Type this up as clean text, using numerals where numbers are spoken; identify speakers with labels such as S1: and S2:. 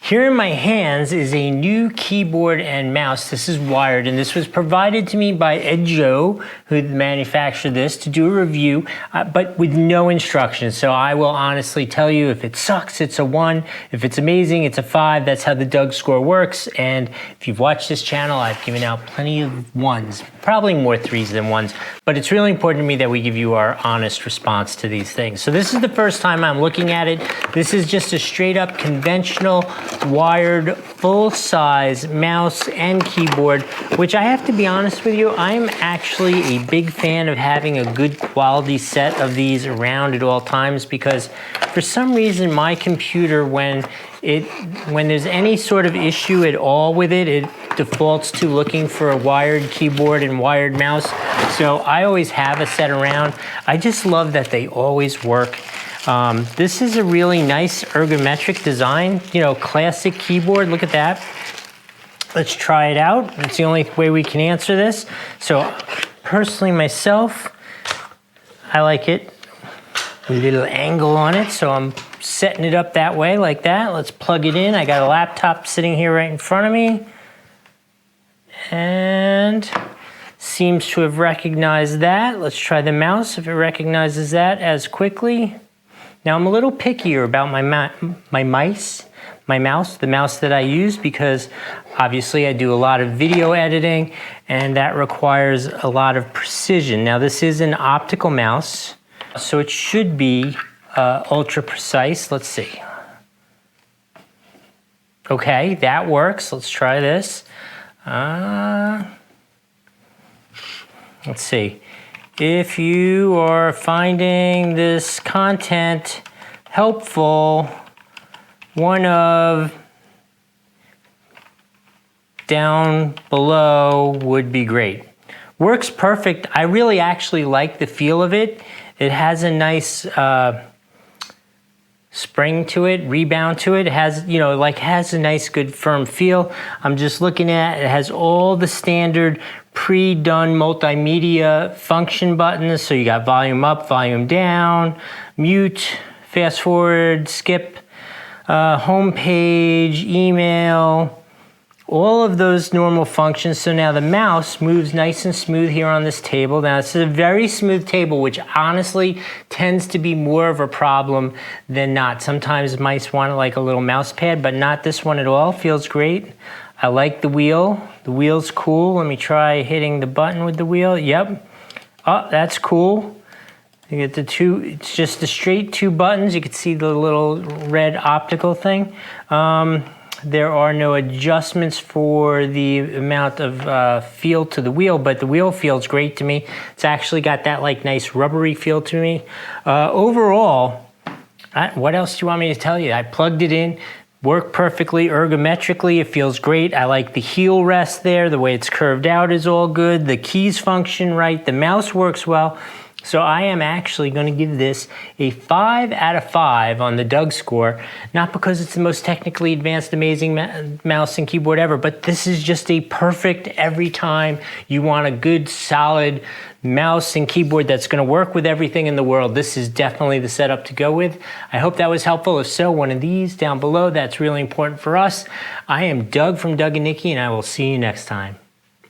S1: Here in my hands is a new keyboard and mouse. This is wired, and this was provided to me by EDJO, who manufactured this, to do a review, but with no instructions. So I will honestly tell you, if it sucks, it's a 1. If it's amazing, it's a 5. That's how the Doug score works. And if you've watched this channel, I've given out plenty of 1s, probably more 3s than 1s. But it's really important to me that we give you our honest response to these things. So this is the first time I'm looking at it. This is just a straight up conventional wired full-size mouse and keyboard, which I have to be honest with you, I'm actually a big fan of having a good quality set of these around at all times, because for some reason my computer, when there's any sort of issue at all with it, it defaults to looking for a wired keyboard and wired mouse. So I always have a set around. I just love that they always work. This is a really nice ergonomic design, you know, classic keyboard. Look at that. Let's try it out. It's the only way we can answer this. So personally myself, I like it. A little angle on it, so I'm setting it up that way, like that. Let's plug it in. I got a laptop sitting here right in front of me, and seems to have recognized that. Let's try the mouse, if it recognizes that as quickly. Now I'm a little pickier about my mouse, the mouse that I use, because obviously I do a lot of video editing and that requires a lot of precision. Now this is an optical mouse, so it should be ultra precise. Let's see. Okay, that works. Let's try this. Let's see. If you are finding this content helpful, one of down below would be great. Works perfect. I really actually like the feel of it. It has a nice spring to it, rebound to it. It has, you know, like has a nice good firm feel. I'm just looking at it. It has all the standard pre-done multimedia function buttons. So you got volume up, volume down, mute, fast forward, skip, home page, email, all of those normal functions. So now the mouse moves nice and smooth here on this table. Now it's a very smooth table, which honestly tends to be more of a problem than not. Sometimes mice want like a little mouse pad, but not this one at all. Feels great. I like the wheel. The wheel's cool. Let me try hitting the button with the wheel. Yep. Oh, that's cool. You get the two, it's just the straight 2 buttons. You can see the little red optical thing. There are no adjustments for the amount of feel to the wheel, but the wheel feels great to me. It's actually got that like nice rubbery feel to me. Overall, what else do you want me to tell you? I plugged it in, worked perfectly, ergonomically, it feels great. I like the heel rest there, the way it's curved out is all good. The keys function right, the mouse works well. So I am actually going to give this a 5 out of 5 on the Doug score, not because it's the most technically advanced, amazing mouse and keyboard ever, but this is just a perfect every time you want a good, solid mouse and keyboard that's going to work with everything in the world. This is definitely the setup to go with. I hope that was helpful. If so, one of these down below, that's really important for us. I am Doug from Doug and Nikki, and I will see you next time.